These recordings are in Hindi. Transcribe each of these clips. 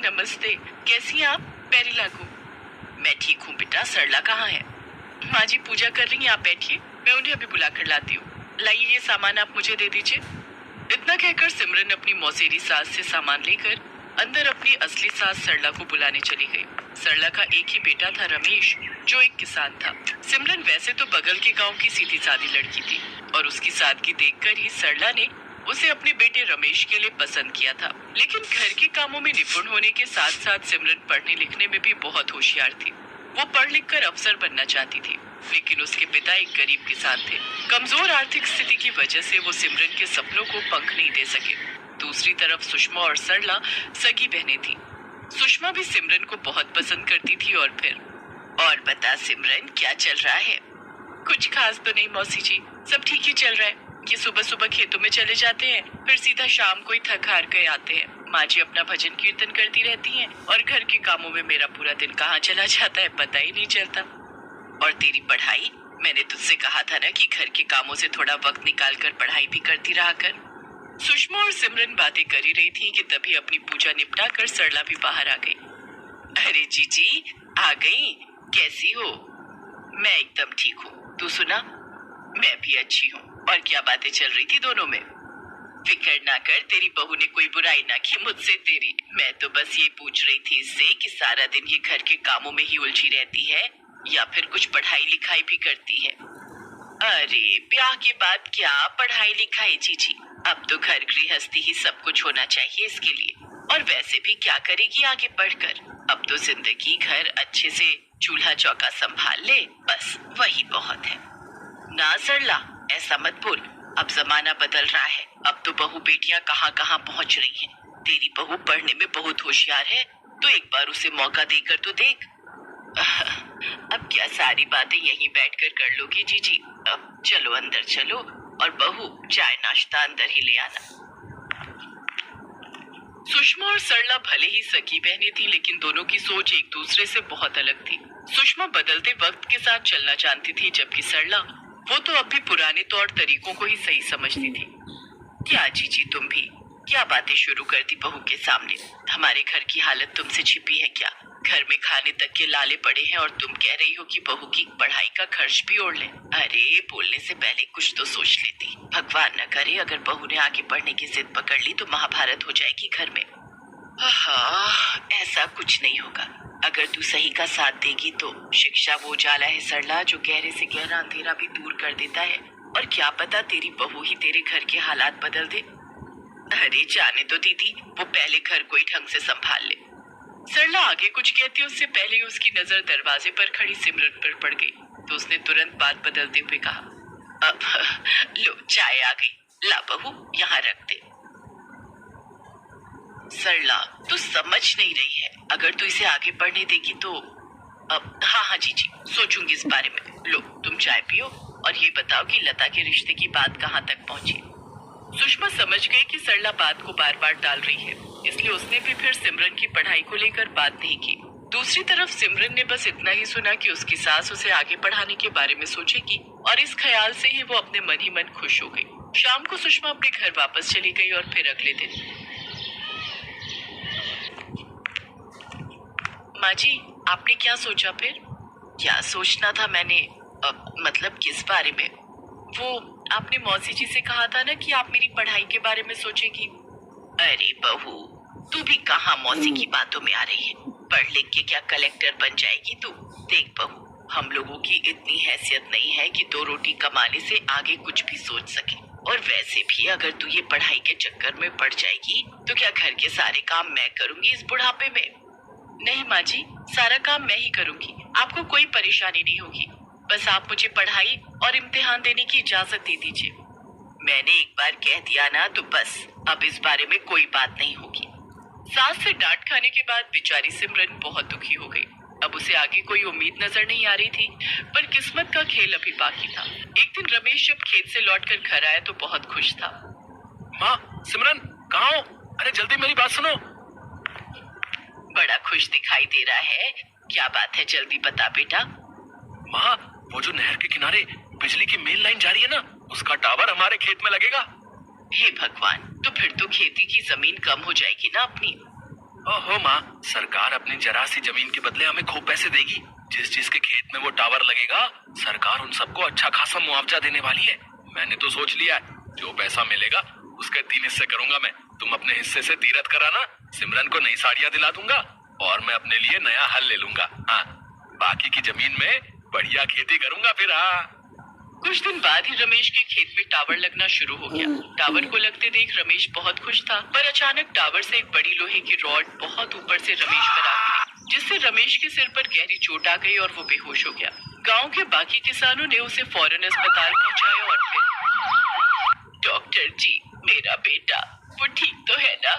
नमस्ते। कैसी हैं आप? पैरी लागू। मैं ठीक हूँ बेटा, सरला कहाँ है? माँ जी पूजा कर रही हैं, आप बैठिए, मैं उन्हें अभी बुला कर लाती हूँ। लाइए, ये सामान आप मुझे दे दीजिए। इतना कहकर सिमरन अपनी मौसेरी सास से सामान लेकर अंदर अपनी असली सास सरला को बुलाने चली गई। सरला का एक ही बेटा था, रमेश, जो एक किसान था। सिमरन वैसे तो बगल के गांव की सीधी सादी लड़की थी और उसकी सादगी देखकर ही सरला ने उसे अपने बेटे रमेश के लिए पसंद किया था। लेकिन घर के कामों में निपुण होने के साथ साथ सिमरन पढ़ने लिखने में भी बहुत होशियार थी। वो पढ़ लिख कर अफसर बनना चाहती थी, लेकिन उसके पिता एक गरीब किसान थे। कमजोर आर्थिक स्थिति की वजह से वो सिमरन के सपनों को पंख नहीं दे सके। दूसरी तरफ सुषमा और सरला सगी बहनें थी। सुषमा भी सिमरन को बहुत पसंद करती थी। और बता सिमरन, क्या चल रहा है? कुछ खास तो नहीं मौसी जी, सब ठीक ही चल रहा है। ये सुबह सुबह खेतों में चले जाते हैं, फिर सीधा शाम को ही थक हार के आते हैं। माँ जी अपना भजन कीर्तन करती रहती हैं और घर के कामों में मेरा पूरा दिन कहाँ चला जाता है पता ही नहीं चलता। और तेरी पढ़ाई? मैंने तुझसे कहा था ना कि घर के कामों से थोड़ा वक्त निकाल कर पढ़ाई भी करती रहा कर। सुषमा और सिमरन बातें कर ही रही थी कि तभी अपनी पूजा निपटा कर सरला भी बाहर आ गई। अरे जीजी, आ गई, कैसी हो? मैं एकदम ठीक हूँ, तू सुना? मैं भी अच्छी हूँ। और क्या बातें चल रही थी दोनों में? फिक्र ना कर, तेरी बहू ने कोई बुराई ना की मुझसे तेरी। मैं तो बस ये पूछ रही थी इससे कि सारा दिन ये घर के कामों में ही उलझी रहती है या फिर कुछ पढ़ाई लिखाई भी करती है? अरे ब्याह के बाद क्या पढ़ाई लिखाई जीजी, अब तो घर गृहस्थी ही सब कुछ होना चाहिए इसके लिए। और वैसे भी क्या करेगी आगे बढ़कर? अब तो जिंदगी घर अच्छे से चूल्हा चौका संभाल ले, बस वही बहुत है। ना सरला, ऐसा मत बोल, अब जमाना बदल रहा है। अब तो बहू बेटियां कहाँ कहाँ पहुँच रही हैं। तेरी बहू पढ़ने में बहुत होशियार है, तो एक बार उसे मौका देकर तो देख। अब क्या सारी बातें यहीं बैठकर कर लोगी जीजी? अब चलो अंदर चलो, और बहू चाय नाश्ता अंदर ही ले आना। सुषमा और सरला भले ही सगी बहनें थी, लेकिन दोनों की सोच एक दूसरे से बहुत अलग थी। सुषमा बदलते वक्त के साथ चलना जानती थी, जबकि सरला वो तो अब भी पुराने तौर तरीकों को ही सही समझती थी। क्या जीजी, तुम भी क्या बातें शुरू कर दी बहू के सामने? हमारे घर की हालत तुमसे छिपी है क्या? घर में खाने तक के लाले पड़े हैं और तुम कह रही हो कि बहू की पढ़ाई का खर्च भी ओढ़ ले। अरे बोलने से पहले कुछ तो सोच लेती। भगवान न करे अगर बहू ने आगे पढ़ने की जिद पकड़ ली तो महाभारत हो जाएगी घर में। ऐसा कुछ नहीं होगा। अगर तू सही का साथ देगी तो शिक्षा वो जाला है सरला, जो गहरे से गहरा अंधेरा भी दूर कर देता है। और क्या पता तेरी बहू ही तेरे घर के हालात बदल दे। अरे जाने दो दीदी, वो पहले घर को ही ढंग से संभाल ले। सरला आगे कुछ कहती उससे पहले ही उसकी नजर दरवाजे पर खड़ी सिमरन पर पड़ गई, तो उसने तुरंत बात बदलते हुए कहा, अब लो चाय आ गई, ला बहू यहाँ रख दे। सरला, तू समझ नहीं रही है, अगर तू इसे आगे पढ़ने देगी तो अब हाँ जीजी, सोचूंगी इस बारे में। लो तुम चाय पियो और ये बताओ कि लता के रिश्ते की बात कहाँ तक पहुँची? सुषमा समझ गई कि सरला बात को बार बार टाल रही है, इसलिए उसने भी फिर सिमरन की पढ़ाई को लेकर बात नहीं की। दूसरी तरफ सिमरन ने बस इतना ही सुना कि उसकी सास उसे आगे पढ़ाने के बारे में सोचेगी, और इस ख्याल से ही वो अपने मन ही मन खुश हो गई। शाम को सुषमा अपने घर वापस चली गई और फिर अगले दिन, माँ जी आपने क्या सोचा फिर? क्या सोचना था मैंने? मतलब किस बारे में? वो आपने मौसी जी से कहा था ना कि आप मेरी पढ़ाई के बारे में सोचेगी। अरे बहू, तू भी कहाँ मौसी की बातों में आ रही है? पढ़ लिख के क्या कलेक्टर बन जाएगी तू? देख बहू, हम लोगों की इतनी हैसियत नहीं है कि दो रोटी कमाने से आगे कुछ भी सोच सके। और वैसे भी अगर तू ये पढ़ाई के चक्कर में पड़ जाएगी तो क्या घर के सारे काम मैं करूंगी इस बुढ़ापे में? नहीं माँ जी, सारा काम मैं ही करूंगी, आपको कोई परेशानी नहीं होगी। बस आप मुझे पढ़ाई और इम्तिहान देने की इजाजत दे दीजिए। मैंने एक बार कह दिया ना तो बस, अब इस बारे में कोई बात नहीं होगी। सास से डांट खाने के बाद बेचारी सिमरन बहुत दुखी हो गई। अब उसे आगे कोई उम्मीद नजर नहीं आ रही थी, पर किस्मत का खेल अभी बाकी था। एक दिन रमेश जब खेत से लौटकर घर आया तो बहुत खुश था। माँ, सिमरन कहाँ हो? अरे जल्दी मेरी बात सुनो। बड़ा खुश दिखाई दे रहा है, क्या बात है जल्दी बता बेटा। माँ, वो जो नहर के किनारे बिजली की मेन लाइन जा रही है ना, उसका टावर हमारे खेत में लगेगा। हे भगवान, तो फिर तो खेती की जमीन कम हो जाएगी ना अपनी। ओहो माँ, सरकार अपनी जरा सी जमीन के बदले हमें खूब पैसे देगी। जिस जिसके खेत में वो टावर लगेगा, सरकार उन सबको अच्छा खासा मुआवजा देने वाली है। मैंने तो सोच लिया है, जो पैसा मिलेगा उसके 3 हिस्से करूंगा मैं। तुम अपने हिस्से से तीरथ कराना, सिमरन को नई साड़ियाँ दिला दूंगा और मैं अपने लिए नया हल ले लूंगा। हाँ, बाकी की जमीन में बढ़िया खेती करूंगा फिर। हाँ, कुछ दिन बाद ही रमेश के खेत में टावर लगना शुरू हो गया। टावर को लगते देख रमेश बहुत खुश था, पर अचानक टावर से एक बड़ी लोहे की रॉड बहुत ऊपर से रमेश पर आ गिरी, जिससे रमेश के सिर पर गहरी चोट आ गई और वो बेहोश हो गया। गांव के बाकी किसानों ने उसे फौरन अस्पताल पहुंचाया और फिर डॉक्टर जी, मेरा बेटा वो ठीक तो है ना?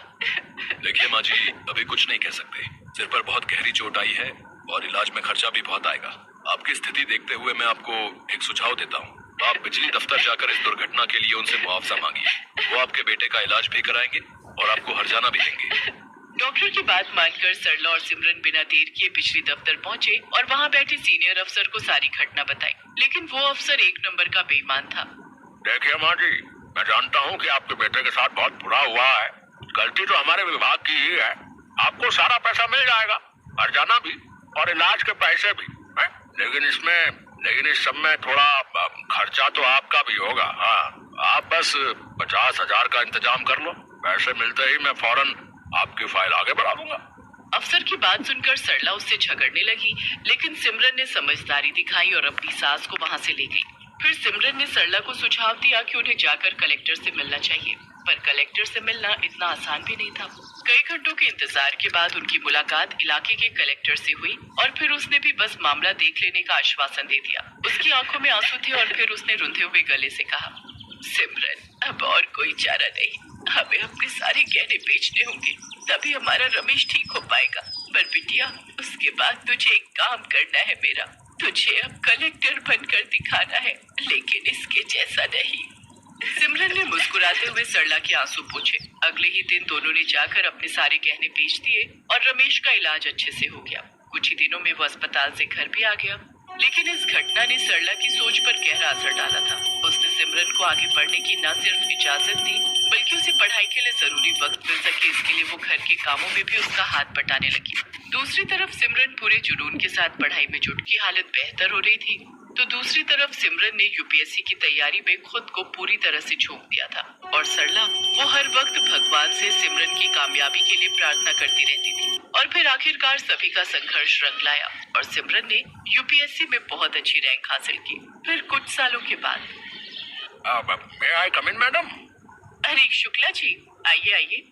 देखिए माँ जी, अभी कुछ नहीं कह सकते। सिर पर बहुत गहरी चोट आई है और इलाज में खर्चा भी बहुत आएगा। आपकी स्थिति देखते हुए मैं आपको एक सुझाव देता हूँ। तो आप बिजली दफ्तर जाकर इस दुर्घटना के लिए उनसे मुआवजा मांगिए। वो आपके बेटे का इलाज भी कराएंगे और आपको हर्जाना भी देंगे। डॉक्टर की बात मानकर सरला और सिमरन बिना देर किए बिजली दफ्तर पहुंचे और वहां बैठे सीनियर अफसर को सारी घटना बताई। लेकिन वो अफसर एक नंबर का बेईमान था। देखिए माँ जी, मैं जानता हूँ कि आपके बेटे के साथ बहुत बुरा हुआ है। गलती तो हमारे विभाग की ही है। आपको सारा पैसा मिल जाएगा, हर्जाना भी और इलाज के पैसे भी। है? लेकिन इस सब में थोड़ा खर्चा तो आपका भी होगा। हाँ, आप बस 50,000 का इंतजाम कर लो। पैसे मिलते ही मैं फौरन आपकी फाइल आगे बढ़ा दूंगा। अफसर की बात सुनकर सरला उससे झगड़ने लगी, लेकिन सिमरन ने समझदारी दिखाई और अपनी सास को वहां से ले गई। फिर सिमरन ने सरला को सुझाव दिया कि उन्हें जाकर कलेक्टर से मिलना चाहिए, पर कलेक्टर से मिलना इतना आसान भी नहीं था। कई घंटों के इंतजार के बाद उनकी मुलाकात इलाके के कलेक्टर से हुई और फिर उसने भी बस मामला देख लेने का आश्वासन दे दिया। उसकी आंखों में आंसू थे और फिर उसने रुंधे हुए गले से कहा, सिमरन, अब और कोई चारा नहीं। हमें अपने सारे गहने बेचने होंगे, तभी हमारा रमेश ठीक हो पाएगा। पर बिटिया, उसके बाद तुझे एक काम करना है मेरा। तुझे अब कलेक्टर बनकर दिखाना है, लेकिन इसके जैसा नहीं। सिमरन ने मुस्कुराते हुए सरला के आंसू पोंछे। अगले ही दिन दोनों ने जाकर अपने सारे गहने बेच दिए और रमेश का इलाज अच्छे से हो गया। कुछ ही दिनों में वो अस्पताल से घर भी आ गया। लेकिन इस घटना ने सरला की सोच पर गहरा असर डाला था। उसने सिमरन को आगे बढ़ने की न सिर्फ इजाजत दी, बल्कि उसे पढ़ाई के लिए जरूरी वक्त मिल सके, इसके लिए वो घर के कामों में भी उसका हाथ बटाने लगी। दूसरी तरफ सिमरन पूरे जुनून के साथ पढ़ाई में जुट की हालत बेहतर हो रही थी, तो दूसरी तरफ सिमरन ने यूपीएससी की तैयारी में खुद को पूरी तरह से झोंक दिया था। और सरला, वो हर वक्त भगवान से सिमरन की कामयाबी के लिए प्रार्थना करती रहती थी। और फिर आखिरकार सभी का संघर्ष रंग लाया और सिमरन ने यूपीएससी में बहुत अच्छी रैंक हासिल की। फिर कुछ सालों के बाद May I come in, madam? अरे शुक्ला जी, आइए आइए।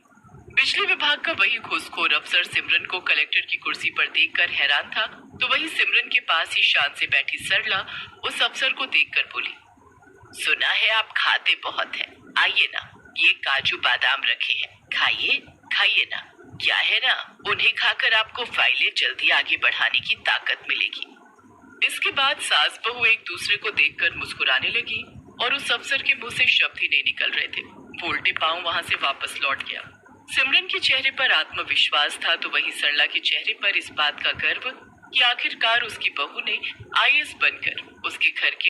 बिजली विभाग का वही घूसखोर अफसर सिमरन को कलेक्टर की कुर्सी पर देखकर हैरान था, तो वही सिमरन के पास ही शान से बैठी सरला उस अफसर को देखकर बोली, सुना है आप खाते बहुत हैं, आइए ना, ये काजू बादाम रखे हैं, खाइए खाइए ना। क्या है ना, उन्हें खाकर आपको फाइलें जल्दी आगे बढ़ाने की ताकत मिलेगी। इसके बाद सास बहू एक दूसरे को देखकर मुस्कुराने लगी और उस अफसर के मुंह से शब्द ही नहीं निकल रहे थे। वो उल्टे पांव वहां से वापस लौट गया। सिमरन के चेहरे पर आत्मविश्वास था, तो वहीं सरला के चेहरे पर इस बात का गर्व कि आखिरकार उसकी बहू ने आईएएस बनकर उसके घर के